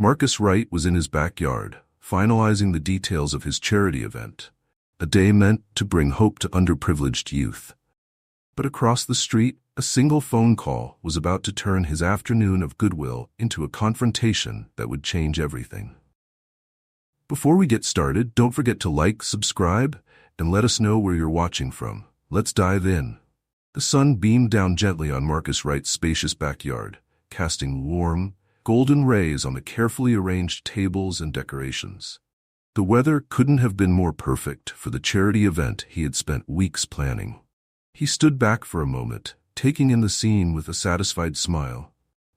Marcus Wright was in his backyard, finalizing the details of his charity event, a day meant to bring hope to underprivileged youth. But across the street, a single phone call was about to turn his afternoon of goodwill into a confrontation that would change everything. Before we get started, don't forget to like, subscribe, and let us know where you're watching from. Let's dive in. The sun beamed down gently on Marcus Wright's spacious backyard, casting warm, golden rays on the carefully arranged tables and decorations. The weather couldn't have been more perfect for the charity event he had spent weeks planning. He stood back for a moment, taking in the scene with a satisfied smile.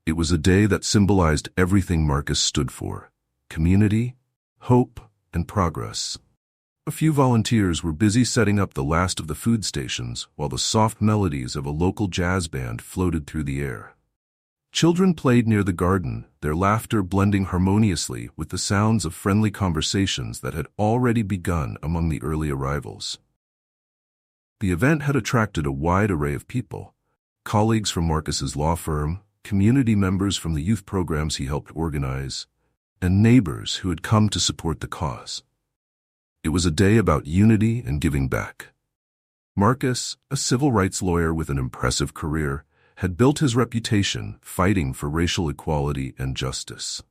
It was a day that symbolized everything Marcus stood for: community, hope, and progress. A few volunteers were busy setting up the last of the food stations while the soft melodies of a local jazz band floated through the air. Children played near the garden, their laughter blending harmoniously with the sounds of friendly conversations that had already begun among the early arrivals. The event had attracted a wide array of people: colleagues from Marcus's law firm, community members from the youth programs he helped organize, and neighbors who had come to support the cause. It was a day about unity and giving back. Marcus, a civil rights lawyer with an impressive career, had built his reputation fighting for racial equality and justice.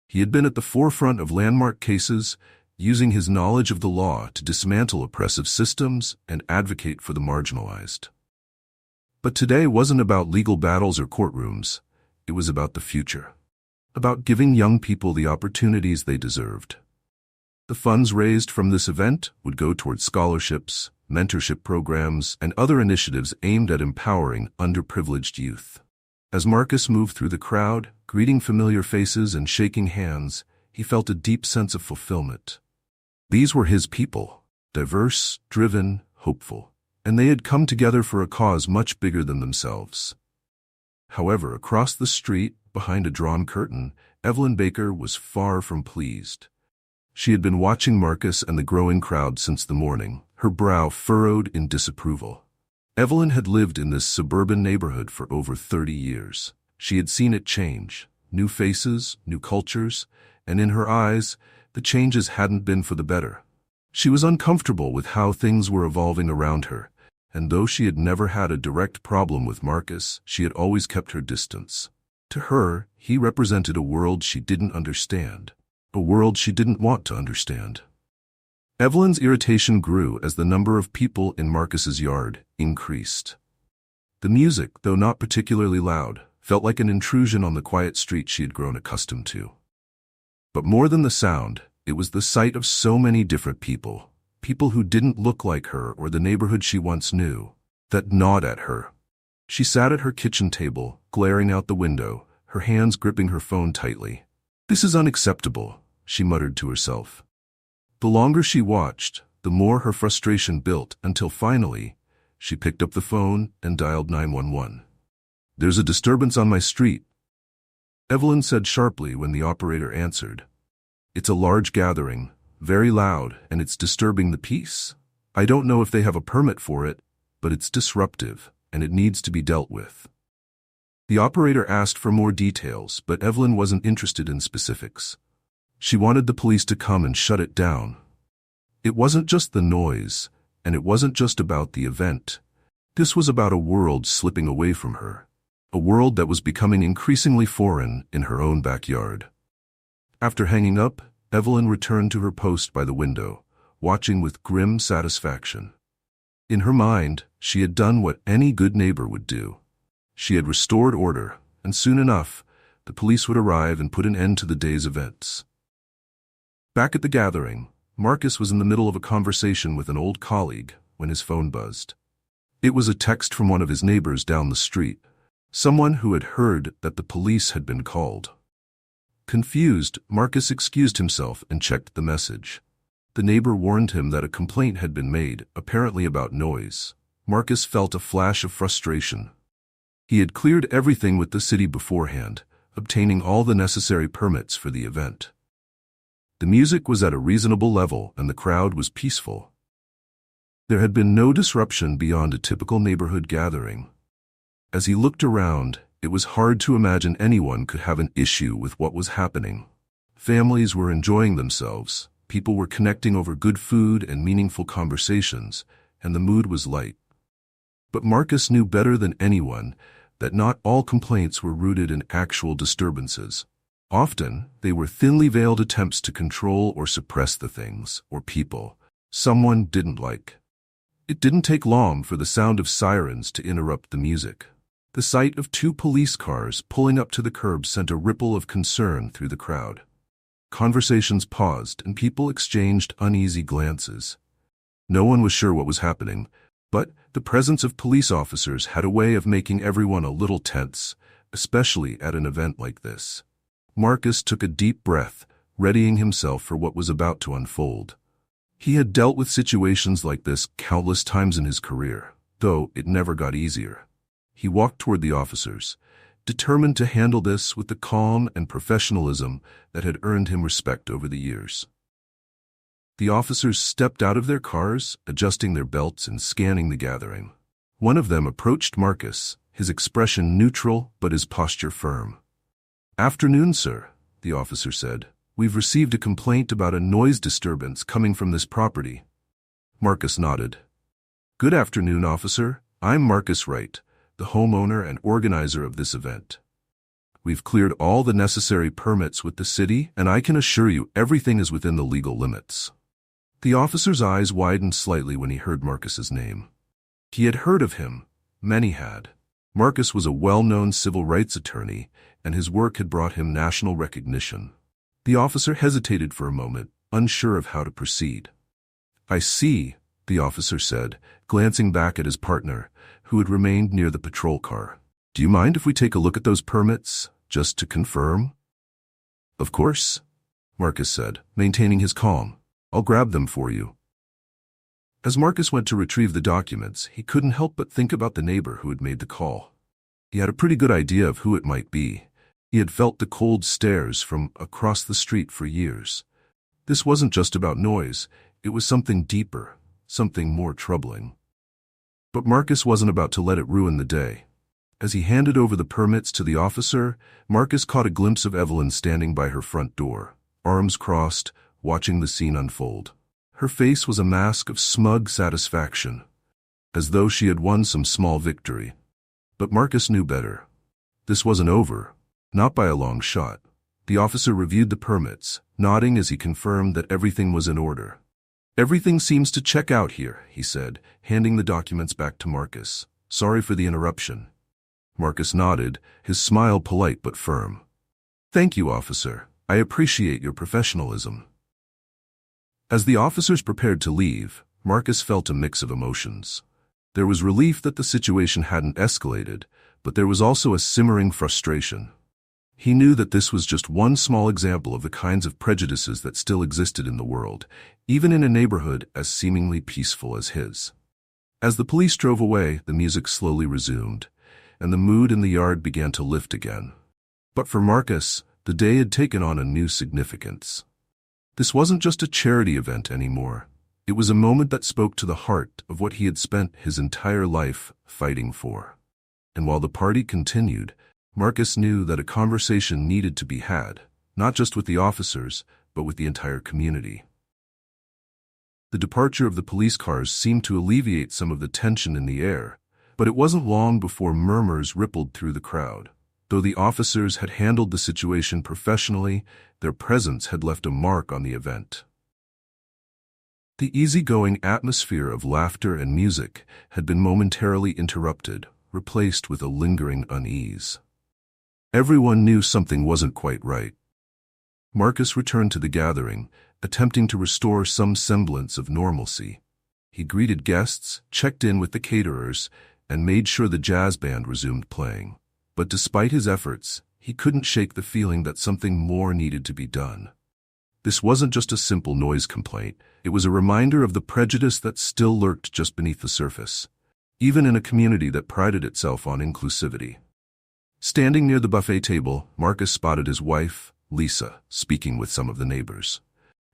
He had been at the forefront of landmark cases, using his knowledge of the law to dismantle oppressive systems and advocate for the marginalized. But today wasn't about legal battles or courtrooms. It was about the future, about giving young people the opportunities they deserved. The funds raised from this event would go towards scholarships, mentorship programs, and other initiatives aimed at empowering underprivileged youth. As Marcus moved through the crowd, greeting familiar faces and shaking hands, he felt a deep sense of fulfillment. These were his people, diverse, driven, hopeful, and they had come together for a cause much bigger than themselves. However, across the street, behind a drawn curtain, Evelyn Baker was far from pleased. She had been watching Marcus and the growing crowd since the morning, her brow furrowed in disapproval. Evelyn had lived in this suburban neighborhood for over 30 years. She had seen it change: new faces, new cultures, and in her eyes, the changes hadn't been for the better. She was uncomfortable with how things were evolving around her, and though she had never had a direct problem with Marcus, she had always kept her distance. To her, he represented a world she didn't understand, a world she didn't want to understand. Evelyn's irritation grew as the number of people in Marcus's yard increased. The music, though not particularly loud, felt like an intrusion on the quiet street she had grown accustomed to. But more than the sound, it was the sight of so many different people, people who didn't look like her or the neighborhood she once knew, that gnawed at her. She sat at her kitchen table, glaring out the window, her hands gripping her phone tightly. "This is unacceptable," she muttered to herself. The longer she watched, the more her frustration built until finally, she picked up the phone and dialed 911. "There's a disturbance on my street," Evelyn said sharply when the operator answered. "It's a large gathering, very loud, and it's disturbing the peace. I don't know if they have a permit for it, but it's disruptive, and it needs to be dealt with." The operator asked for more details, but Evelyn wasn't interested in specifics. She wanted the police to come and shut it down. It wasn't just the noise, and it wasn't just about the event. This was about a world slipping away from her, a world that was becoming increasingly foreign in her own backyard. After hanging up, Evelyn returned to her post by the window, watching with grim satisfaction. In her mind, she had done what any good neighbor would do. She had restored order, and soon enough, the police would arrive and put an end to the day's events. Back at the gathering, Marcus was in the middle of a conversation with an old colleague when his phone buzzed. It was a text from one of his neighbors down the street, someone who had heard that the police had been called. Confused, Marcus excused himself and checked the message. The neighbor warned him that a complaint had been made, apparently about noise. Marcus felt a flash of frustration. He had cleared everything with the city beforehand, obtaining all the necessary permits for the event. The music was at a reasonable level and the crowd was peaceful. There had been no disruption beyond a typical neighborhood gathering. As he looked around, it was hard to imagine anyone could have an issue with what was happening. Families were enjoying themselves, people were connecting over good food and meaningful conversations, and the mood was light. But Marcus knew better than anyone that not all complaints were rooted in actual disturbances. Often, they were thinly veiled attempts to control or suppress the things, or people, someone didn't like. It didn't take long for the sound of sirens to interrupt the music. The sight of 2 police cars pulling up to the curb sent a ripple of concern through the crowd. Conversations paused and people exchanged uneasy glances. No one was sure what was happening, but the presence of police officers had a way of making everyone a little tense, especially at an event like this. Marcus took a deep breath, readying himself for what was about to unfold. He had dealt with situations like this countless times in his career, though it never got easier. He walked toward the officers, determined to handle this with the calm and professionalism that had earned him respect over the years. The officers stepped out of their cars, adjusting their belts and scanning the gathering. One of them approached Marcus, his expression neutral but his posture firm. "Afternoon, sir," the officer said. "We've received a complaint about a noise disturbance coming from this property." Marcus nodded. "Good afternoon, officer. I'm Marcus Wright, the homeowner and organizer of this event. We've cleared all the necessary permits with the city, and I can assure you everything is within the legal limits." The officer's eyes widened slightly when he heard Marcus's name. He had heard of him. Many had. Marcus was a well-known civil rights attorney, and his work had brought him national recognition. The officer hesitated for a moment, unsure of how to proceed. "I see," the officer said, glancing back at his partner, who had remained near the patrol car. "Do you mind if we take a look at those permits, just to confirm?" "Of course," Marcus said, maintaining his calm. "I'll grab them for you." As Marcus went to retrieve the documents, he couldn't help but think about the neighbor who had made the call. He had a pretty good idea of who it might be. He had felt the cold stares from across the street for years. This wasn't just about noise, it was something deeper, something more troubling. But Marcus wasn't about to let it ruin the day. As he handed over the permits to the officer, Marcus caught a glimpse of Evelyn standing by her front door, arms crossed, watching the scene unfold. Her face was a mask of smug satisfaction, as though she had won some small victory. But Marcus knew better. This wasn't over, not by a long shot. The officer reviewed the permits, nodding as he confirmed that everything was in order. "Everything seems to check out here," he said, handing the documents back to Marcus. "Sorry for the interruption." Marcus nodded, his smile polite but firm. "Thank you, officer. I appreciate your professionalism." As the officers prepared to leave, Marcus felt a mix of emotions. There was relief that the situation hadn't escalated, but there was also a simmering frustration. He knew that this was just one small example of the kinds of prejudices that still existed in the world, even in a neighborhood as seemingly peaceful as his. As the police drove away, the music slowly resumed, and the mood in the yard began to lift again. But for Marcus, the day had taken on a new significance. This wasn't just a charity event anymore. It was a moment that spoke to the heart of what he had spent his entire life fighting for. And while the party continued, Marcus knew that a conversation needed to be had, not just with the officers, but with the entire community. The departure of the police cars seemed to alleviate some of the tension in the air, but it wasn't long before murmurs rippled through the crowd. Though the officers had handled the situation professionally, their presence had left a mark on the event. The easygoing atmosphere of laughter and music had been momentarily interrupted, replaced with a lingering unease. Everyone knew something wasn't quite right. Marcus returned to the gathering, attempting to restore some semblance of normalcy. He greeted guests, checked in with the caterers, and made sure the jazz band resumed playing. But despite his efforts, he couldn't shake the feeling that something more needed to be done. This wasn't just a simple noise complaint, it was a reminder of the prejudice that still lurked just beneath the surface, even in a community that prided itself on inclusivity. Standing near the buffet table, Marcus spotted his wife, Lisa, speaking with some of the neighbors.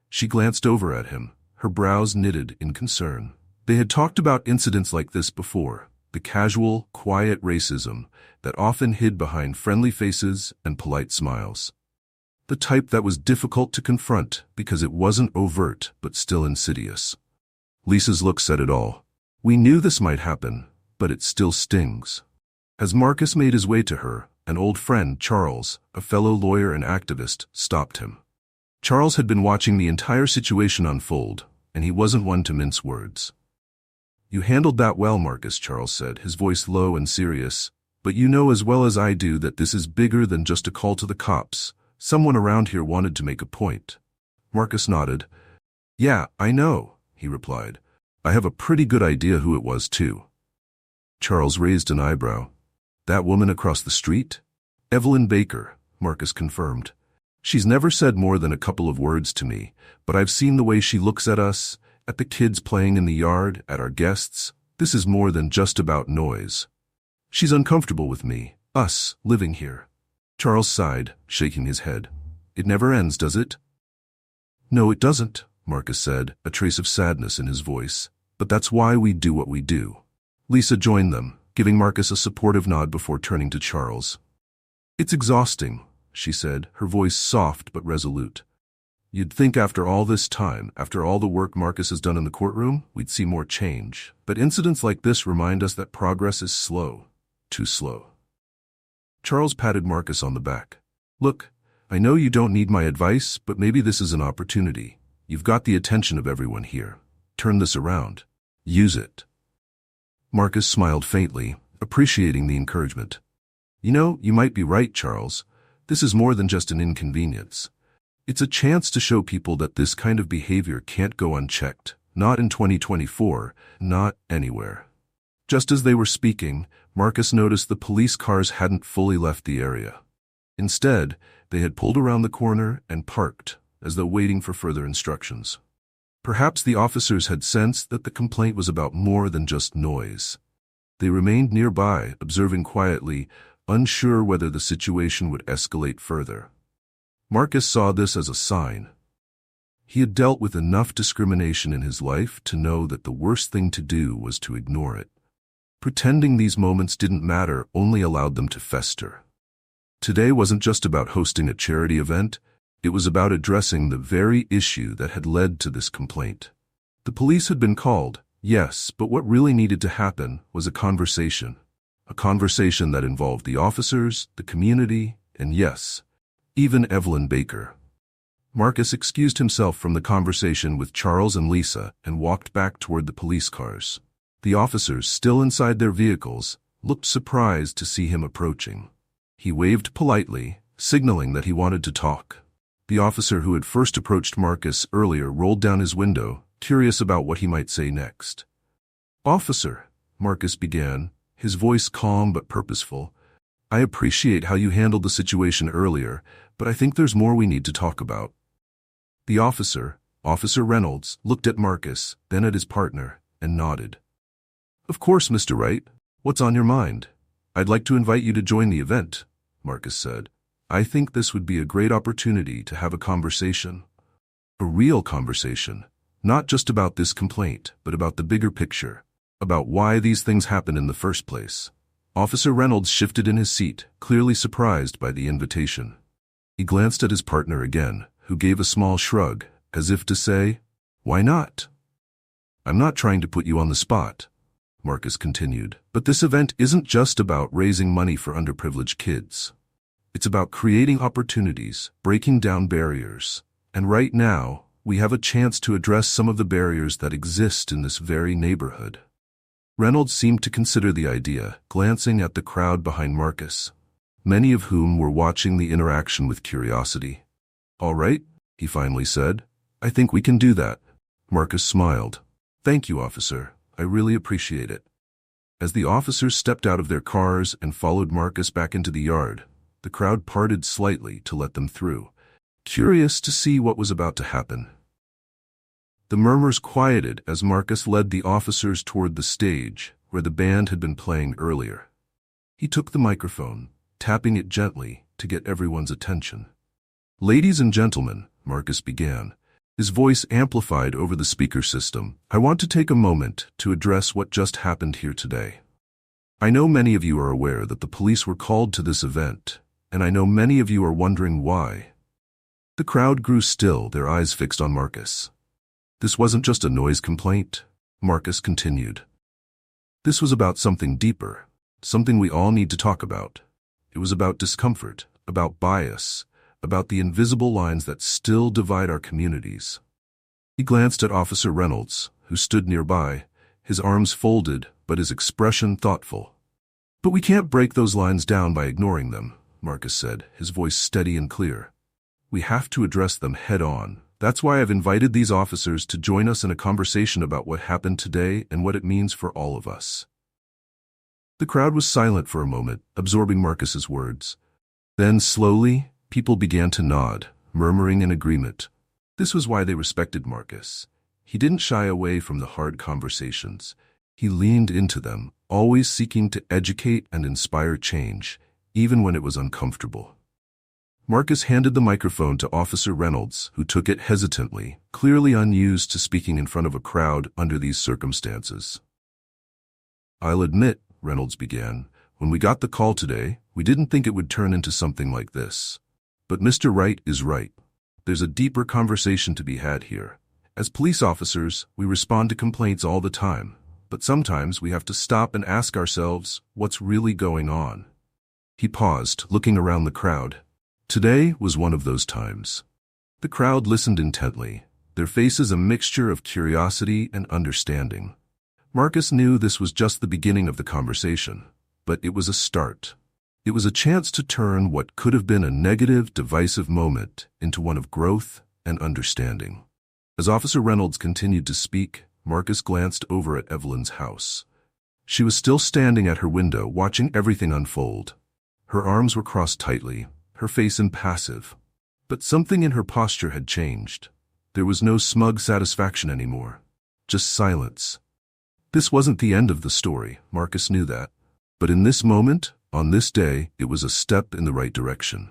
She glanced over at him, her brows knitted in concern. They had talked about incidents like this before, the casual, quiet racism that often hid behind friendly faces and polite smiles. The type that was difficult to confront because it wasn't overt but still insidious. Lisa's look said it all. We knew this might happen, but it still stings. As Marcus made his way to her, an old friend, Charles, a fellow lawyer and activist, stopped him. Charles had been watching the entire situation unfold, and he wasn't one to mince words. You handled that well, Marcus, Charles said, his voice low and serious. But you know as well as I do that this is bigger than just a call to the cops. Someone around here wanted to make a point. Marcus nodded. Yeah, I know, he replied. I have a pretty good idea who it was, too. Charles raised an eyebrow. That woman across the street? Evelyn Baker, Marcus confirmed. She's never said more than a couple of words to me, but I've seen the way she looks at us, at the kids playing in the yard, at our guests. This is more than just about noise. She's uncomfortable with me, us, living here. Charles sighed, shaking his head. It never ends, does it? No, it doesn't, Marcus said, a trace of sadness in his voice. But that's why we do what we do. Lisa joined them, giving Marcus a supportive nod before turning to Charles. It's exhausting, she said, her voice soft but resolute. You'd think after all this time, after all the work Marcus has done in the courtroom, we'd see more change. But incidents like this remind us that progress is slow. Too slow. Charles patted Marcus on the back. Look, I know you don't need my advice, but maybe this is an opportunity. You've got the attention of everyone here. Turn this around. Use it. Marcus smiled faintly, appreciating the encouragement. You know, you might be right, Charles. This is more than just an inconvenience. It's a chance to show people that this kind of behavior can't go unchecked. Not in 2024, not anywhere. Just as they were speaking, Marcus noticed the police cars hadn't fully left the area. Instead, they had pulled around the corner and parked, as though waiting for further instructions. Perhaps the officers had sensed that the complaint was about more than just noise. They remained nearby, observing quietly, unsure whether the situation would escalate further. Marcus saw this as a sign. He had dealt with enough discrimination in his life to know that the worst thing to do was to ignore it. Pretending these moments didn't matter only allowed them to fester. Today wasn't just about hosting a charity event, it was about addressing the very issue that had led to this complaint. The police had been called, yes, but what really needed to happen was a conversation that involved the officers, the community, and yes, even Evelyn Baker. Marcus excused himself from the conversation with Charles and Lisa and walked back toward the police cars. The officers, still inside their vehicles, looked surprised to see him approaching. He waved politely, signaling that he wanted to talk. The officer who had first approached Marcus earlier rolled down his window, curious about what he might say next. Officer, Marcus began, his voice calm but purposeful. I appreciate how you handled the situation earlier, but I think there's more we need to talk about. The officer, Officer Reynolds, looked at Marcus, then at his partner, and nodded. Of course, Mr. Wright. What's on your mind? I'd like to invite you to join the event, Marcus said. I think this would be a great opportunity to have a conversation. A real conversation. Not just about this complaint, but about the bigger picture. About why these things happen in the first place. Officer Reynolds shifted in his seat, clearly surprised by the invitation. He glanced at his partner again, who gave a small shrug, as if to say, why not? I'm not trying to put you on the spot, Marcus continued, but this event isn't just about raising money for underprivileged kids. It's about creating opportunities, breaking down barriers. And right now, we have a chance to address some of the barriers that exist in this very neighborhood. Reynolds seemed to consider the idea, glancing at the crowd behind Marcus, many of whom were watching the interaction with curiosity. All right, he finally said. I think we can do that. Marcus smiled. Thank you, officer. I really appreciate it. As the officers stepped out of their cars and followed Marcus back into the yard, the crowd parted slightly to let them through, curious to see what was about to happen. The murmurs quieted as Marcus led the officers toward the stage where the band had been playing earlier. He took the microphone, tapping it gently to get everyone's attention. Ladies and gentlemen, Marcus began, his voice amplified over the speaker system. I want to take a moment to address what just happened here today. I know many of you are aware that the police were called to this event, and I know many of you are wondering why. The crowd grew still, their eyes fixed on Marcus. This wasn't just a noise complaint, Marcus continued. This was about something deeper, something we all need to talk about. It was about discomfort, about bias, about the invisible lines that still divide our communities. He glanced at Officer Reynolds, who stood nearby, his arms folded but his expression thoughtful. "But we can't break those lines down by ignoring them," Marcus said, his voice steady and clear. "We have to address them head-on. That's why I've invited these officers to join us in a conversation about what happened today and what it means for all of us." The crowd was silent for a moment, absorbing Marcus's words. Then, slowly, people began to nod, murmuring in agreement. This was why they respected Marcus. He didn't shy away from the hard conversations. He leaned into them, always seeking to educate and inspire change, even when it was uncomfortable. Marcus handed the microphone to Officer Reynolds, who took it hesitantly, clearly unused to speaking in front of a crowd under these circumstances. "I'll admit," Reynolds began, "when we got the call today, we didn't think it would turn into something like this. But Mr. Wright is right. There's a deeper conversation to be had here. As police officers, we respond to complaints all the time, but sometimes we have to stop and ask ourselves what's really going on." He paused, looking around the crowd. Today was one of those times. The crowd listened intently, their faces a mixture of curiosity and understanding. Marcus knew this was just the beginning of the conversation, but it was a start. It was a chance to turn what could have been a negative, divisive moment into one of growth and understanding. As Officer Reynolds continued to speak, Marcus glanced over at Evelyn's house. She was still standing at her window, watching everything unfold. Her arms were crossed tightly, her face impassive. But something in her posture had changed. There was no smug satisfaction anymore, just silence. This wasn't the end of the story, Marcus knew that. But in this moment, on this day, it was a step in the right direction.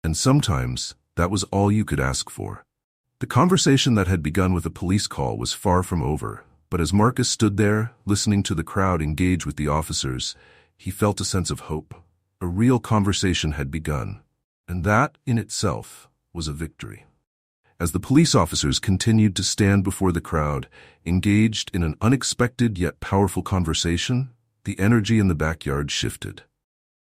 And sometimes, that was all you could ask for. The conversation that had begun with a police call was far from over, but as Marcus stood there, listening to the crowd engage with the officers, he felt a sense of hope. A real conversation had begun. And that, in itself, was a victory. As the police officers continued to stand before the crowd, engaged in an unexpected yet powerful conversation, the energy in the backyard shifted.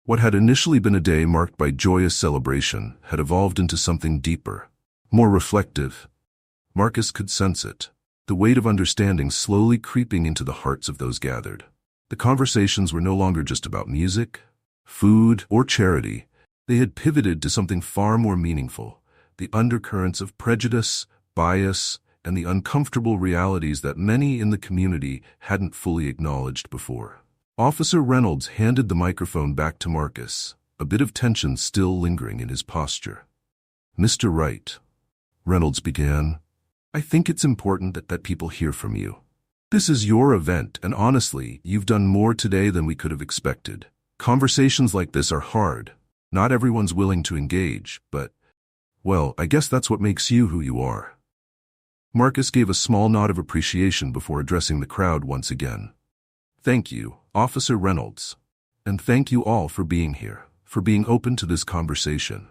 What had initially been a day marked by joyous celebration had evolved into something deeper, more reflective. Marcus could sense it, the weight of understanding slowly creeping into the hearts of those gathered. The conversations were no longer just about music, food, or charity. They had pivoted to something far more meaningful, the undercurrents of prejudice, bias, and the uncomfortable realities that many in the community hadn't fully acknowledged before. Officer Reynolds handed the microphone back to Marcus, a bit of tension still lingering in his posture. "Mr. Wright," Reynolds began, "I think it's important that people hear from you. This is your event, and honestly, you've done more today than we could have expected. Conversations like this are hard. Not everyone's willing to engage, but, well, I guess that's what makes you who you are." Marcus gave a small nod of appreciation before addressing the crowd once again. "Thank you, Officer Reynolds. And thank you all for being here, for being open to this conversation.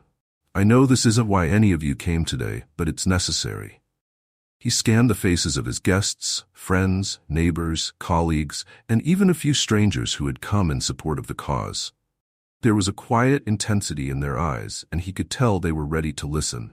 I know this isn't why any of you came today, but it's necessary." He scanned the faces of his guests, friends, neighbors, colleagues, and even a few strangers who had come in support of the cause. There was a quiet intensity in their eyes, and he could tell they were ready to listen.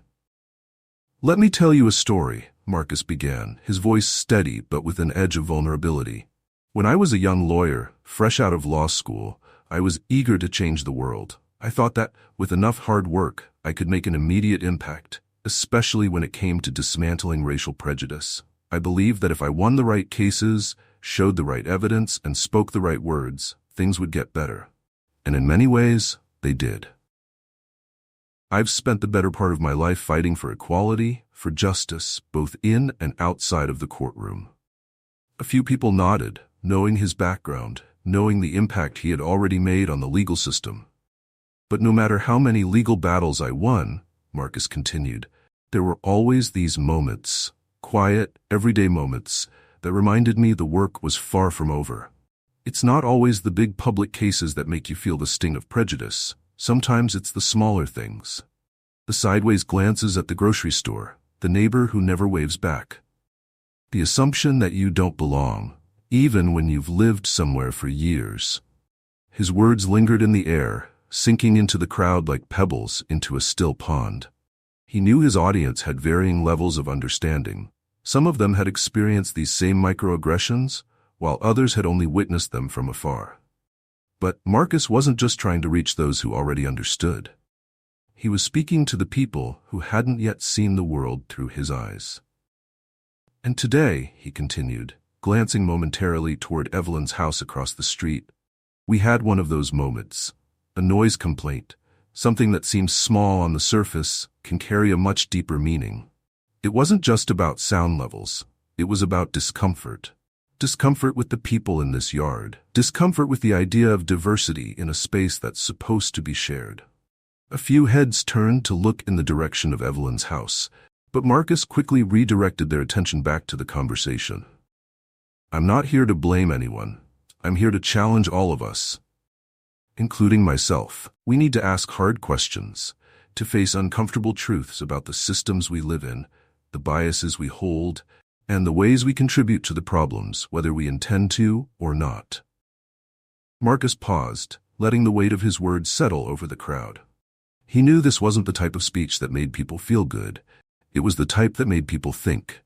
"Let me tell you a story," Marcus began, his voice steady but with an edge of vulnerability. "When I was a young lawyer, fresh out of law school, I was eager to change the world. I thought that, with enough hard work, I could make an immediate impact, especially when it came to dismantling racial prejudice. I believed that if I won the right cases, showed the right evidence, and spoke the right words, things would get better. And in many ways, they did. I've spent the better part of my life fighting for equality, for justice, both in and outside of the courtroom." A few people nodded, knowing his background, knowing the impact he had already made on the legal system. "But no matter how many legal battles I won," Marcus continued, "there were always these moments, quiet, everyday moments, that reminded me the work was far from over. It's not always the big public cases that make you feel the sting of prejudice. Sometimes it's the smaller things. the sideways glances at the grocery store, the neighbor who never waves back. The assumption that you don't belong, even when you've lived somewhere for years. His words lingered in the air, sinking into the crowd like pebbles into a still pond. He knew his audience had varying levels of understanding. Some of them had experienced these same microaggressions, while others had only witnessed them from afar. But Marcus wasn't just trying to reach those who already understood. He was speaking to the people who hadn't yet seen the world through his eyes. And today, he continued, glancing momentarily toward Evelyn's house across the street, we had one of those moments. A noise complaint, something that seems small on the surface, can carry a much deeper meaning. It wasn't just about sound levels. It was about discomfort. Discomfort with the people in this yard. Discomfort with the idea of diversity in a space that's supposed to be shared. A few heads turned to look in the direction of Evelyn's house, but Marcus quickly redirected their attention back to the conversation. I'm not here to blame anyone. I'm here to challenge all of us, including myself. We need to ask hard questions, to face uncomfortable truths about the systems we live in, the biases we hold, and the ways we contribute to the problems, whether we intend to or not. Marcus paused, letting the weight of his words settle over the crowd. He knew this wasn't the type of speech that made people feel good. It was the type that made people think.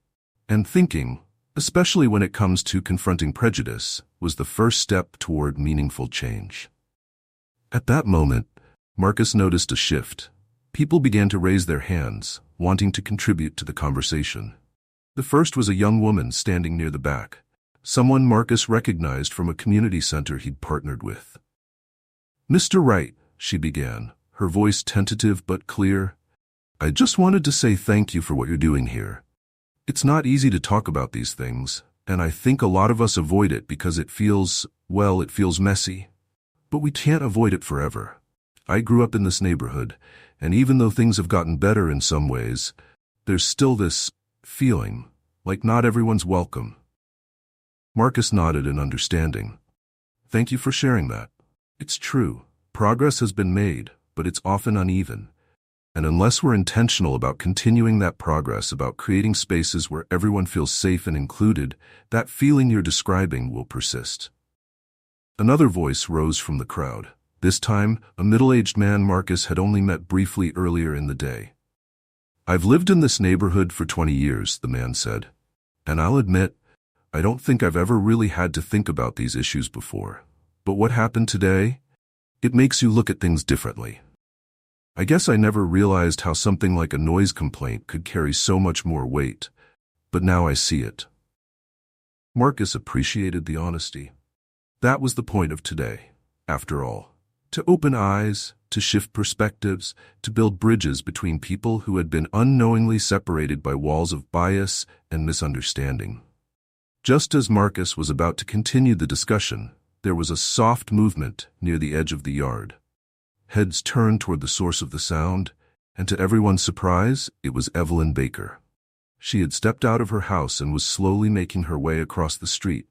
And thinking, especially when it comes to confronting prejudice, was the first step toward meaningful change. At that moment, Marcus noticed a shift. People began to raise their hands, wanting to contribute to the conversation. The first was a young woman standing near the back, someone Marcus recognized from a community center he'd partnered with. Mr. Wright, she began, her voice tentative but clear, I just wanted to say thank you for what you're doing here. It's not easy to talk about these things, and I think a lot of us avoid it because it feels messy. But we can't avoid it forever. I grew up in this neighborhood, and even though things have gotten better in some ways, there's still this feeling like not everyone's welcome. Marcus nodded in understanding. Thank you for sharing that. It's true. Progress has been made, but it's often uneven. And unless we're intentional about continuing that progress, about creating spaces where everyone feels safe and included, that feeling you're describing will persist. Another voice rose from the crowd. This time, a middle-aged man Marcus had only met briefly earlier in the day. I've lived in this neighborhood for 20 years, the man said. And I'll admit, I don't think I've ever really had to think about these issues before. But what happened today? It makes you look at things differently. I guess I never realized how something like a noise complaint could carry so much more weight, but now I see it. Marcus appreciated the honesty. That was the point of today, after all. To open eyes, to shift perspectives, to build bridges between people who had been unknowingly separated by walls of bias and misunderstanding. Just as Marcus was about to continue the discussion, there was a soft movement near the edge of the yard. Heads turned toward the source of the sound, and to everyone's surprise, it was Evelyn Baker. She had stepped out of her house and was slowly making her way across the street,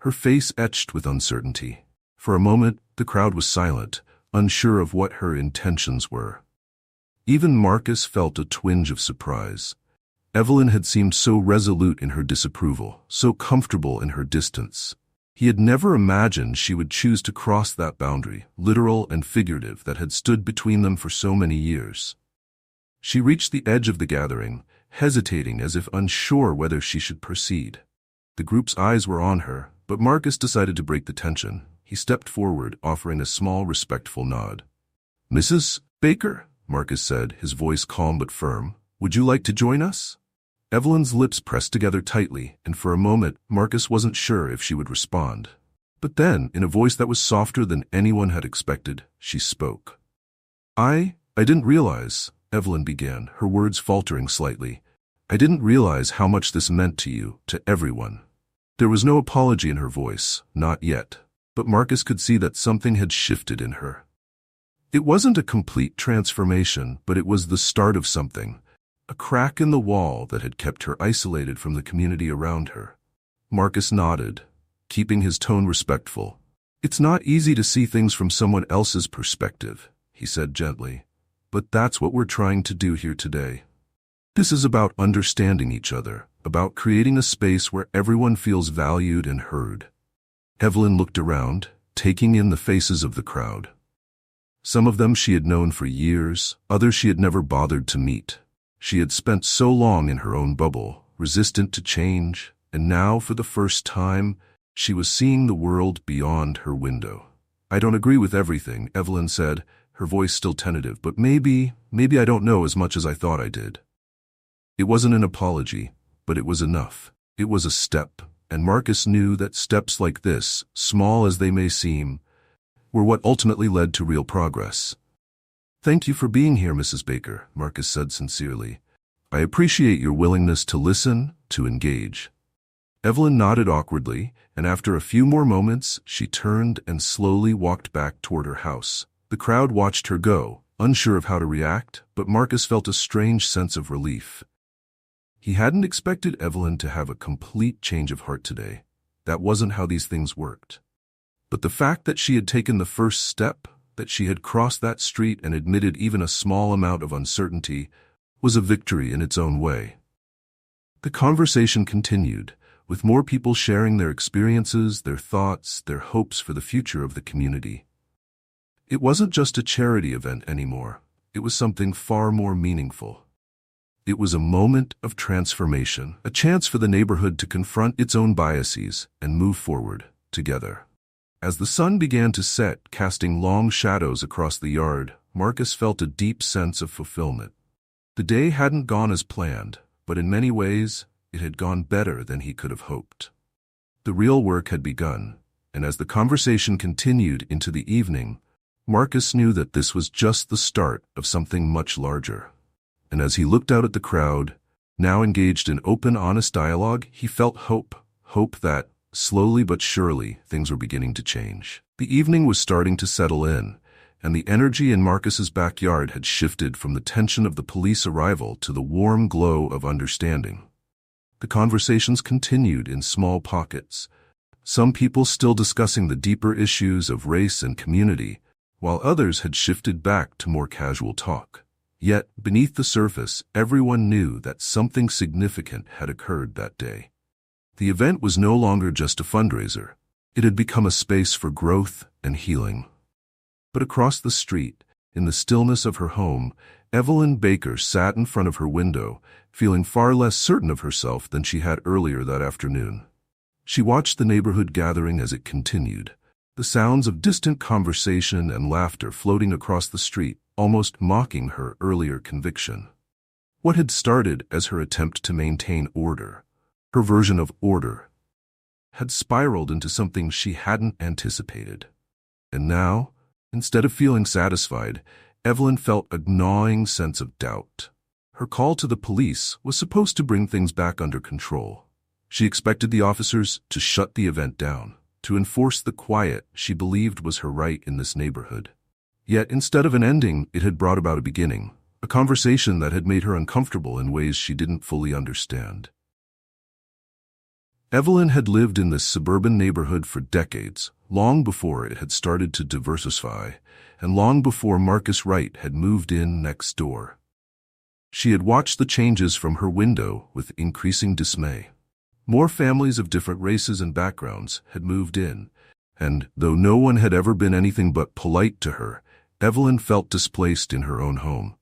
her face etched with uncertainty. For a moment, the crowd was silent, unsure of what her intentions were. Even Marcus felt a twinge of surprise. Evelyn had seemed so resolute in her disapproval, so comfortable in her distance. He had never imagined she would choose to cross that boundary, literal and figurative, that had stood between them for so many years. She reached the edge of the gathering, hesitating as if unsure whether she should proceed. The group's eyes were on her, but Marcus decided to break the tension. He stepped forward, offering a small, respectful nod. Mrs. Baker, Marcus said, his voice calm but firm, would you like to join us? Evelyn's lips pressed together tightly, and for a moment, Marcus wasn't sure if she would respond. But then, in a voice that was softer than anyone had expected, she spoke. I didn't realize, Evelyn began, her words faltering slightly. I didn't realize how much this meant to you, to everyone. There was no apology in her voice, not yet, but Marcus could see that something had shifted in her. It wasn't a complete transformation, but it was the start of something. A crack in the wall that had kept her isolated from the community around her. Marcus nodded, keeping his tone respectful. It's not easy to see things from someone else's perspective, he said gently. but that's what we're trying to do here today. This is about understanding each other, about creating a space where everyone feels valued and heard. Evelyn looked around, taking in the faces of the crowd. Some of them she had known for years, others she had never bothered to meet. She had spent so long in her own bubble, resistant to change, and now, for the first time, she was seeing the world beyond her window. "I don't agree with everything," Evelyn said, her voice still tentative, "but maybe I don't know as much as I thought I did." It wasn't an apology, but it was enough. It was a step, and Marcus knew that steps like this, small as they may seem, were what ultimately led to real progress. "Thank you for being here, Mrs. Baker," Marcus said sincerely. "I appreciate your willingness to listen, to engage." Evelyn nodded awkwardly, and after a few more moments, she turned and slowly walked back toward her house. The crowd watched her go, unsure of how to react, but Marcus felt a strange sense of relief. He hadn't expected Evelyn to have a complete change of heart today. That wasn't how these things worked. But the fact that she had taken the first step, that she had crossed that street and admitted even a small amount of uncertainty, was a victory in its own way. The conversation continued, with more people sharing their experiences, their thoughts, their hopes for the future of the community. It wasn't just a charity event anymore. It was something far more meaningful. It was a moment of transformation, a chance for the neighborhood to confront its own biases and move forward together. As the sun began to set, casting long shadows across the yard, Marcus felt a deep sense of fulfillment. The day hadn't gone as planned, but in many ways, it had gone better than he could have hoped. The real work had begun, and as the conversation continued into the evening, Marcus knew that this was just the start of something much larger. And as he looked out at the crowd, now engaged in open, honest dialogue, he felt hope that, slowly but surely, things were beginning to change. The evening was starting to settle in, and the energy in Marcus's backyard had shifted from the tension of the police arrival to the warm glow of understanding. The conversations continued in small pockets, some people still discussing the deeper issues of race and community, while others had shifted back to more casual talk. Yet, beneath the surface, everyone knew that something significant had occurred that day. The event was no longer just a fundraiser. It had become a space for growth and healing. But across the street, in the stillness of her home, Evelyn Baker sat in front of her window, feeling far less certain of herself than she had earlier that afternoon. She watched the neighborhood gathering as it continued, the sounds of distant conversation and laughter floating across the street, almost mocking her earlier conviction. What had started as her attempt to maintain order, her version of order, had spiraled into something she hadn't anticipated. And now, instead of feeling satisfied, Evelyn felt a gnawing sense of doubt. Her call to the police was supposed to bring things back under control. She expected the officers to shut the event down, to enforce the quiet she believed was her right in this neighborhood. Yet instead of an ending, it had brought about a beginning, a conversation that had made her uncomfortable in ways she didn't fully understand. Evelyn had lived in this suburban neighborhood for decades, long before it had started to diversify, and long before Marcus Wright had moved in next door. She had watched the changes from her window with increasing dismay. More families of different races and backgrounds had moved in, and though no one had ever been anything but polite to her, Evelyn felt displaced in her own home.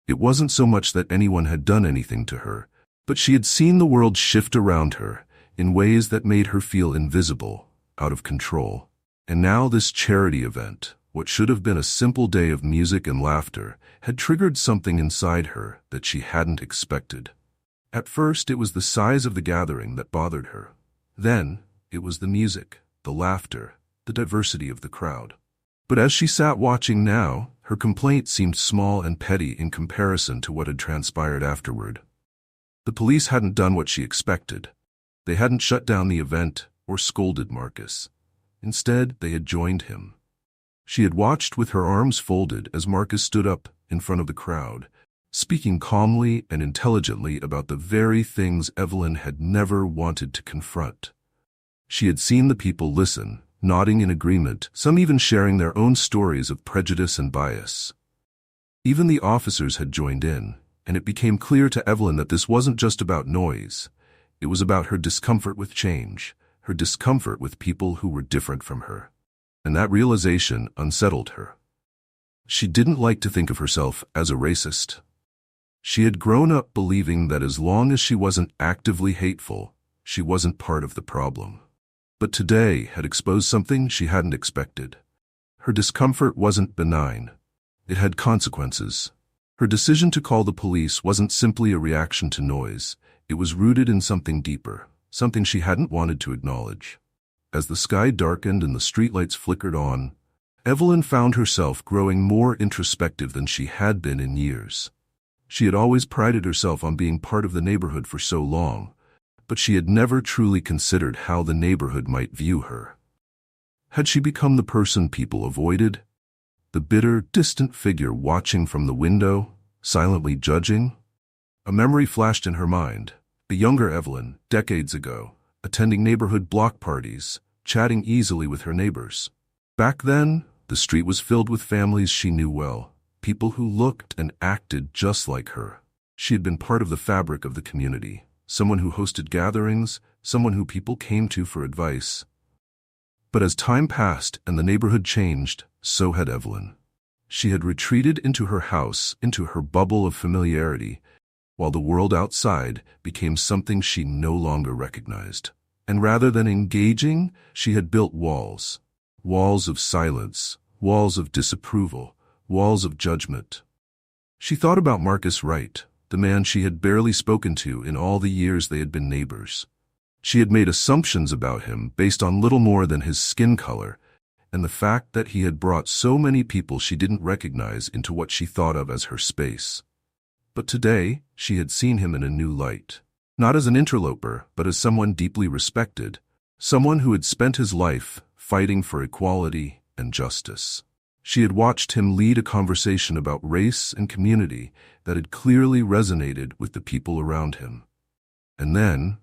It wasn't so much that anyone had done anything to her, but she had seen the world shift around her in ways that made her feel invisible, out of control. And now this charity event, what should have been a simple day of music and laughter, had triggered something inside her that she hadn't expected. At first, it was the size of the gathering that bothered her. Then, it was the music, the laughter, the diversity of the crowd. But as she sat watching now, her complaint seemed small and petty in comparison to what had transpired afterward. The police hadn't done what she expected. They hadn't shut down the event or scolded Marcus. Instead, they had joined him. She had watched with her arms folded as Marcus stood up in front of the crowd, speaking calmly and intelligently about the very things Evelyn had never wanted to confront. She had seen the people listen, nodding in agreement, some even sharing their own stories of prejudice and bias. Even the officers had joined in, and it became clear to Evelyn that this wasn't just about noise. It was about her discomfort with change, her discomfort with people who were different from her. And that realization unsettled her. She didn't like to think of herself as a racist. She had grown up believing that as long as she wasn't actively hateful, she wasn't part of the problem. But today had exposed something she hadn't expected. Her discomfort wasn't benign. It had consequences. Her decision to call the police wasn't simply a reaction to noise. It was rooted in something deeper, something she hadn't wanted to acknowledge. As the sky darkened and the streetlights flickered on, Evelyn found herself growing more introspective than she had been in years. She had always prided herself on being part of the neighborhood for so long, but she had never truly considered how the neighborhood might view her. Had she become the person people avoided? The bitter, distant figure watching from the window, silently judging? A memory flashed in her mind. The younger Evelyn, decades ago, attending neighborhood block parties, chatting easily with her neighbors. Back then, the street was filled with families she knew well, people who looked and acted just like her. She had been part of the fabric of the community, someone who hosted gatherings, someone who people came to for advice. But as time passed and the neighborhood changed, so had Evelyn. She had retreated into her house, into her bubble of familiarity, while the world outside became something she no longer recognized. And rather than engaging, she had built walls. Walls of silence, walls of disapproval, walls of judgment. She thought about Marcus Wright, the man she had barely spoken to in all the years they had been neighbors. She had made assumptions about him based on little more than his skin color, and the fact that he had brought so many people she didn't recognize into what she thought of as her space. But today, she had seen him in a new light. Not as an interloper, but as someone deeply respected, someone who had spent his life fighting for equality and justice. She had watched him lead a conversation about race and community that had clearly resonated with the people around him. And then,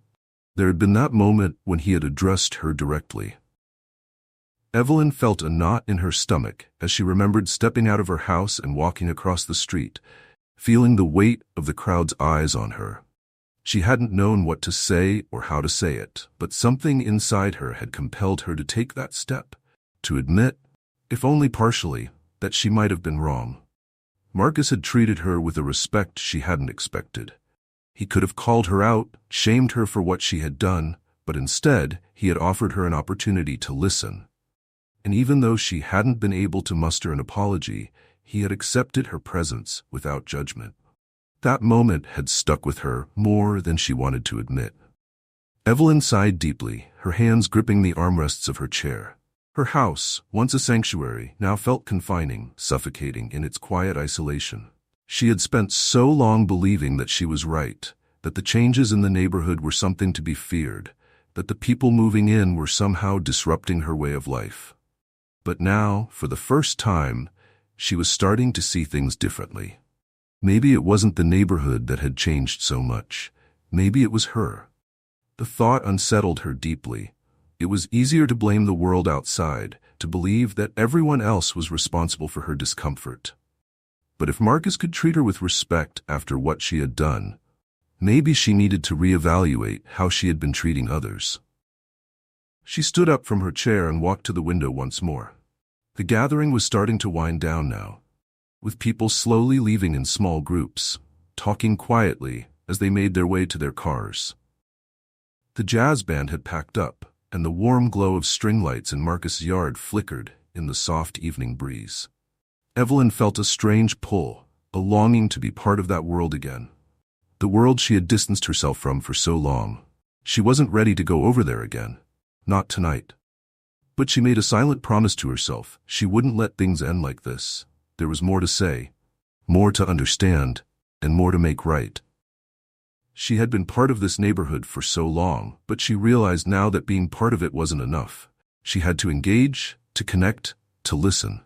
there had been that moment when he had addressed her directly. Evelyn felt a knot in her stomach as she remembered stepping out of her house and walking across the street, feeling the weight of the crowd's eyes on her. She hadn't known what to say or how to say it, but something inside her had compelled her to take that step, to admit, if only partially, that she might have been wrong. Marcus had treated her with a respect she hadn't expected. He could have called her out, shamed her for what she had done, but instead, he had offered her an opportunity to listen. And even though she hadn't been able to muster an apology, he had accepted her presence without judgment. That moment had stuck with her more than she wanted to admit. Evelyn sighed deeply, her hands gripping the armrests of her chair. Her house, once a sanctuary, now felt confining, suffocating in its quiet isolation. She had spent so long believing that she was right, that the changes in the neighborhood were something to be feared, that the people moving in were somehow disrupting her way of life. But now, for the first time, she was starting to see things differently. Maybe it wasn't the neighborhood that had changed so much. Maybe it was her. The thought unsettled her deeply. It was easier to blame the world outside, to believe that everyone else was responsible for her discomfort. But if Marcus could treat her with respect after what she had done, maybe she needed to reevaluate how she had been treating others. She stood up from her chair and walked to the window once more. The gathering was starting to wind down now, with people slowly leaving in small groups, talking quietly as they made their way to their cars. The jazz band had packed up, and the warm glow of string lights in Marcus' yard flickered in the soft evening breeze. Evelyn felt a strange pull, a longing to be part of that world again. The world she had distanced herself from for so long. She wasn't ready to go over there again. Not tonight. But she made a silent promise to herself. She wouldn't let things end like this. There was more to say, more to understand, and more to make right. She had been part of this neighborhood for so long, but she realized now that being part of it wasn't enough. She had to engage, to connect, to listen.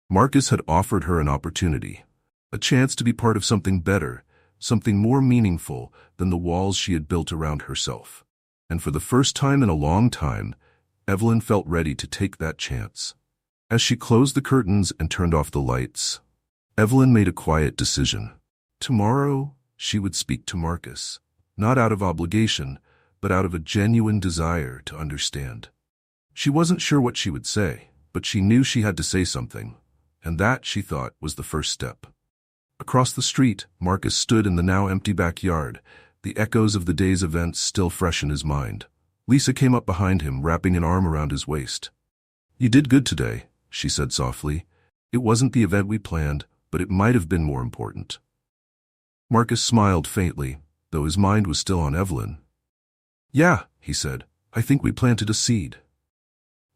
Marcus had offered her an opportunity, a chance to be part of something better, something more meaningful than the walls she had built around herself. And for the first time in a long time, Evelyn felt ready to take that chance. As she closed the curtains and turned off the lights, Evelyn made a quiet decision. Tomorrow, she would speak to Marcus, not out of obligation, but out of a genuine desire to understand. She wasn't sure what she would say, but she knew she had to say something, and that, she thought, was the first step. Across the street, Marcus stood in the now empty backyard, the echoes of the day's events still fresh in his mind. Lisa came up behind him, wrapping an arm around his waist. "You did good today," she said softly. "It wasn't the event we planned, but it might have been more important." Marcus smiled faintly, though his mind was still on Evelyn. "Yeah," he said, "I think we planted a seed."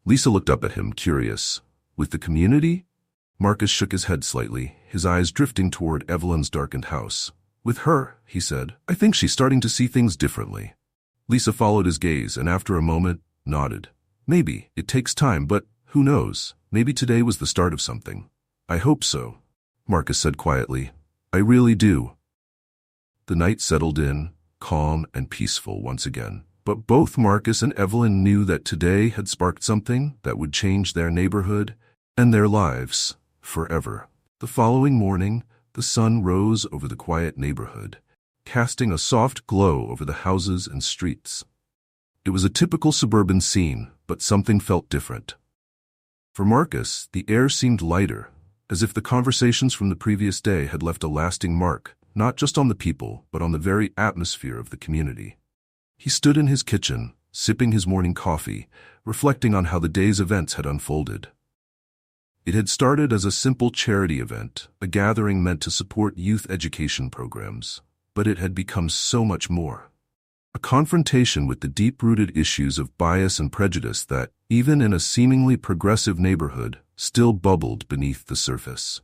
Lisa looked up at him, curious. "With the community?" Marcus shook his head slightly, his eyes drifting toward Evelyn's darkened house. "With her," he said, "I think she's starting to see things differently." Lisa followed his gaze and after a moment, nodded. "Maybe. It takes time, but who knows? Maybe today was the start of something." "I hope so," Marcus said quietly. "I really do." The night settled in, calm and peaceful once again. But both Marcus and Evelyn knew that today had sparked something that would change their neighborhood and their lives forever. The following morning, the sun rose over the quiet neighborhood, casting a soft glow over the houses and streets. It was a typical suburban scene, but something felt different. For Marcus, the air seemed lighter, as if the conversations from the previous day had left a lasting mark, not just on the people, but on the very atmosphere of the community. He stood in his kitchen, sipping his morning coffee, reflecting on how the day's events had unfolded. It had started as a simple charity event, a gathering meant to support youth education programs, but it had become so much more. A confrontation with the deep-rooted issues of bias and prejudice that, even in a seemingly progressive neighborhood, still bubbled beneath the surface.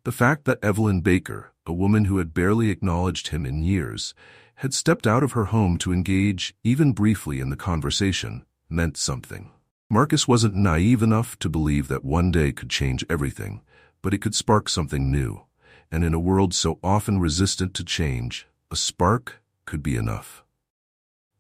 The fact that Evelyn Baker, a woman who had barely acknowledged him in years, had stepped out of her home to engage, even briefly, in the conversation, meant something. Marcus wasn't naive enough to believe that one day could change everything, but it could spark something new, and in a world so often resistant to change, a spark could be enough.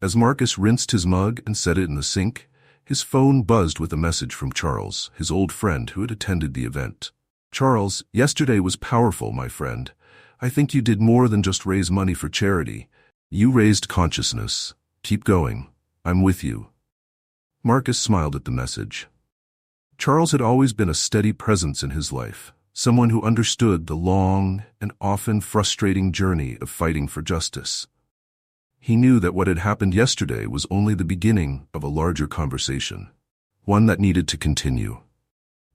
As Marcus rinsed his mug and set it in the sink, his phone buzzed with a message from Charles, his old friend who had attended the event. "Charles, yesterday was powerful, my friend. I think you did more than just raise money for charity. You raised consciousness. Keep going. I'm with you." Marcus smiled at the message. Charles had always been a steady presence in his life, someone who understood the long and often frustrating journey of fighting for justice. He knew that what had happened yesterday was only the beginning of a larger conversation, one that needed to continue.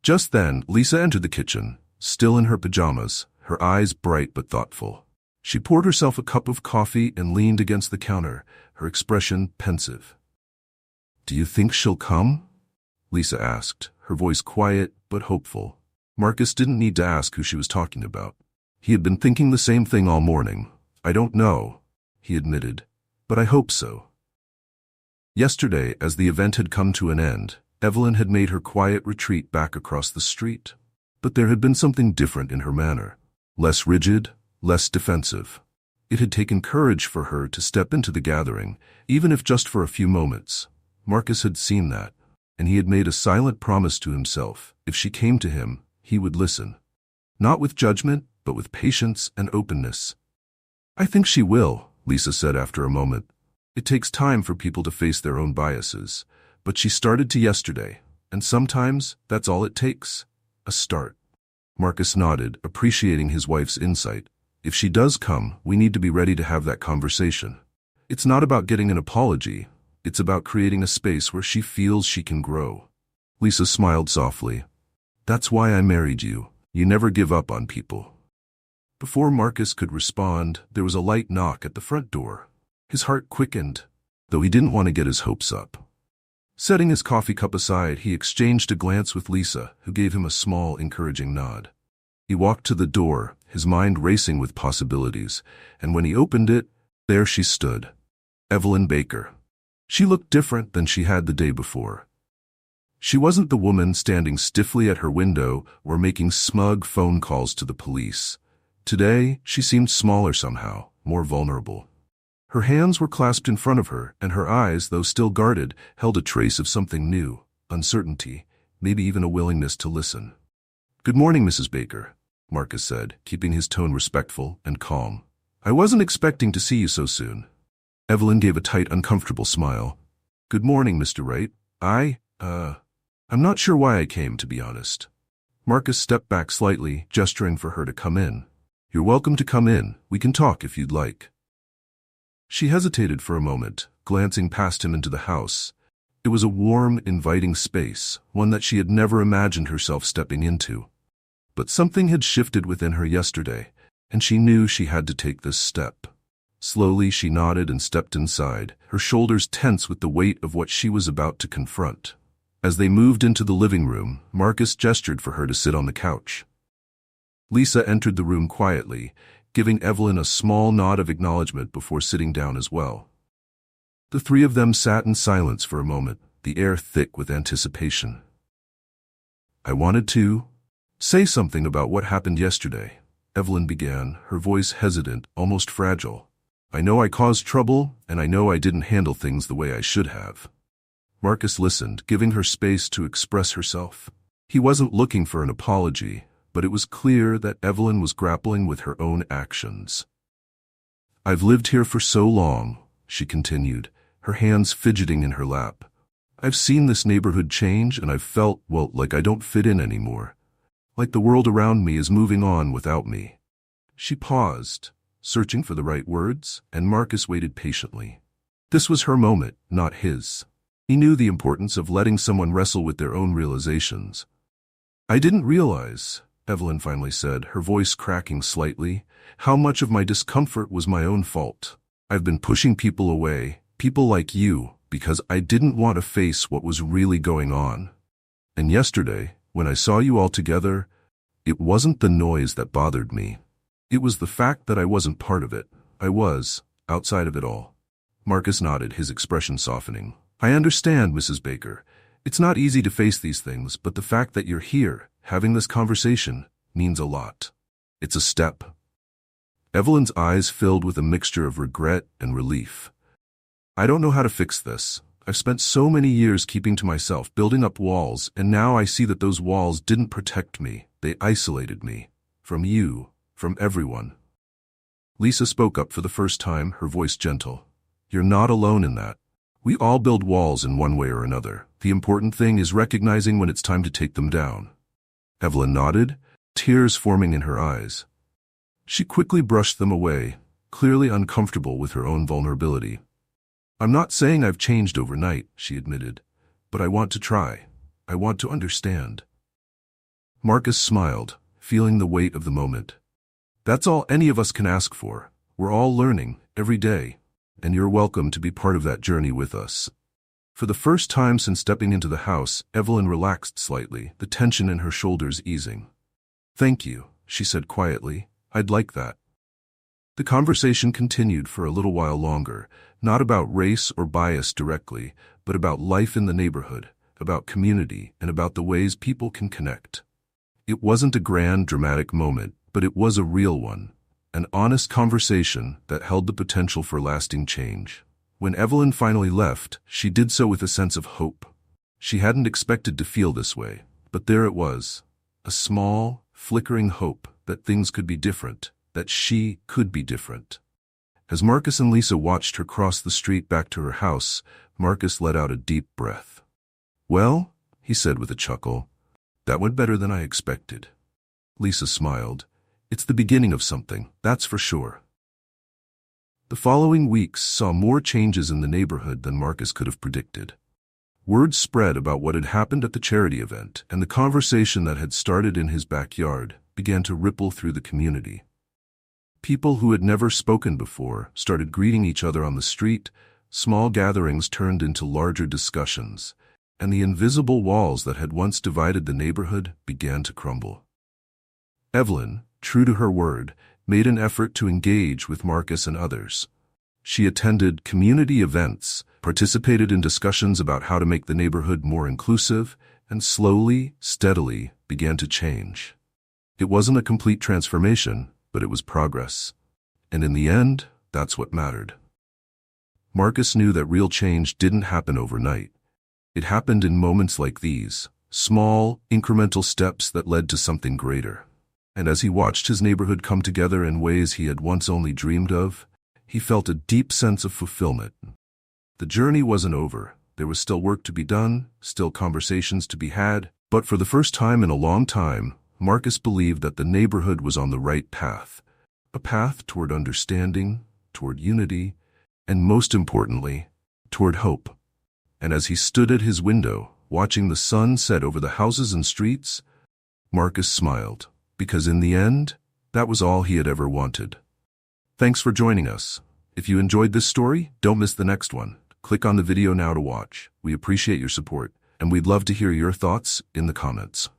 Just then, Lisa entered the kitchen, still in her pajamas, her eyes bright but thoughtful. She poured herself a cup of coffee and leaned against the counter, her expression pensive. "Do you think she'll come?" Lisa asked, her voice quiet but hopeful. Marcus didn't need to ask who she was talking about. He had been thinking the same thing all morning. "I don't know," he admitted, "but I hope so." Yesterday, as the event had come to an end, Evelyn had made her quiet retreat back across the street. But there had been something different in her manner. Less rigid, less defensive. It had taken courage for her to step into the gathering, even if just for a few moments. Marcus had seen that, and he had made a silent promise to himself. If she came to him, he would listen. Not with judgment, but with patience and openness. "I think she will," Lisa said after a moment. "It takes time for people to face their own biases, but she started to yesterday, and sometimes that's all it takes. A start." Marcus nodded, appreciating his wife's insight. "If she does come, we need to be ready to have that conversation. It's not about getting an apology. It's about creating a space where she feels she can grow." Lisa smiled softly. "That's why I married you. You never give up on people." Before Marcus could respond, there was a light knock at the front door. His heart quickened, though he didn't want to get his hopes up. Setting his coffee cup aside, he exchanged a glance with Lisa, who gave him a small, encouraging nod. He walked to the door, his mind racing with possibilities, and when he opened it, there she stood. Evelyn Baker. She looked different than she had the day before. She wasn't the woman standing stiffly at her window or making smug phone calls to the police. Today, she seemed smaller somehow, more vulnerable. Her hands were clasped in front of her, and her eyes, though still guarded, held a trace of something new, uncertainty, maybe even a willingness to listen. "Good morning, Mrs. Baker." Marcus said, keeping his tone respectful and calm. "I wasn't expecting to see you so soon." Evelyn gave a tight, uncomfortable smile. "Good morning, Mr. Wright. I'm not sure why I came, to be honest." Marcus stepped back slightly, gesturing for her to come in. "You're welcome to come in. We can talk if you'd like." She hesitated for a moment, glancing past him into the house. It was a warm, inviting space, one that she had never imagined herself stepping into. But something had shifted within her yesterday, and she knew she had to take this step. Slowly she nodded and stepped inside, her shoulders tense with the weight of what she was about to confront. As they moved into the living room, Marcus gestured for her to sit on the couch. Lisa entered the room quietly, giving Evelyn a small nod of acknowledgement before sitting down as well. The three of them sat in silence for a moment, the air thick with anticipation. "I wanted to say something about what happened yesterday," Evelyn began, her voice hesitant, almost fragile. "I know I caused trouble, and I know I didn't handle things the way I should have." Marcus listened, giving her space to express herself. He wasn't looking for an apology, but it was clear that Evelyn was grappling with her own actions. "I've lived here for so long," she continued, her hands fidgeting in her lap. "I've seen this neighborhood change, and I've felt, well, like I don't fit in anymore. Like the world around me is moving on without me." She paused, searching for the right words, and Marcus waited patiently. This was her moment, not his. He knew the importance of letting someone wrestle with their own realizations. "I didn't realize," Evelyn finally said, her voice cracking slightly, "how much of my discomfort was my own fault. I've been pushing people away, people like you, because I didn't want to face what was really going on. And yesterday, when I saw you all together, it wasn't the noise that bothered me. It was the fact that I wasn't part of it. I was, outside of it all." Marcus nodded, his expression softening. "I understand, Mrs. Baker. It's not easy to face these things, but the fact that you're here, having this conversation, means a lot. It's a step." Evelyn's eyes filled with a mixture of regret and relief. "I don't know how to fix this. I've spent so many years keeping to myself, building up walls, and now I see that those walls didn't protect me. They isolated me. From you, from everyone." Lisa spoke up for the first time, her voice gentle. "You're not alone in that. We all build walls in one way or another. The important thing is recognizing when it's time to take them down." Evelyn nodded, tears forming in her eyes. She quickly brushed them away, clearly uncomfortable with her own vulnerability. "I'm not saying I've changed overnight," she admitted, "but I want to try. I want to understand." Marcus smiled, feeling the weight of the moment. "That's all any of us can ask for. We're all learning, every day, and you're welcome to be part of that journey with us." For the first time since stepping into the house, Evelyn relaxed slightly, the tension in her shoulders easing. "Thank you," she said quietly. "I'd like that." The conversation continued for a little while longer, not about race or bias directly, but about life in the neighborhood, about community, and about the ways people can connect. It wasn't a grand, dramatic moment, but it was a real one, an honest conversation that held the potential for lasting change. When Evelyn finally left, she did so with a sense of hope. She hadn't expected to feel this way, but there it was, a small, flickering hope that things could be different, that she could be different. As Marcus and Lisa watched her cross the street back to her house, Marcus let out a deep breath. "Well," he said with a chuckle, "that went better than I expected." Lisa smiled. "It's the beginning of something, that's for sure." The following weeks saw more changes in the neighborhood than Marcus could have predicted. Word spread about what had happened at the charity event, and the conversation that had started in his backyard began to ripple through the community. People who had never spoken before started greeting each other on the street, small gatherings turned into larger discussions, and the invisible walls that had once divided the neighborhood began to crumble. Evelyn, true to her word, made an effort to engage with Marcus and others. She attended community events, participated in discussions about how to make the neighborhood more inclusive, and slowly, steadily began to change. It wasn't a complete transformation, but it was progress. And in the end, that's what mattered. Marcus knew that real change didn't happen overnight. It happened in moments like these, small, incremental steps that led to something greater. And as he watched his neighborhood come together in ways he had once only dreamed of, he felt a deep sense of fulfillment. The journey wasn't over. There was still work to be done, still conversations to be had, but for the first time in a long time, Marcus believed that the neighborhood was on the right path. A path toward understanding, toward unity, and most importantly, toward hope. And as he stood at his window, watching the sun set over the houses and streets, Marcus smiled, because in the end, that was all he had ever wanted. Thanks for joining us. If you enjoyed this story, don't miss the next one. Click on the video now to watch. We appreciate your support, and we'd love to hear your thoughts in the comments.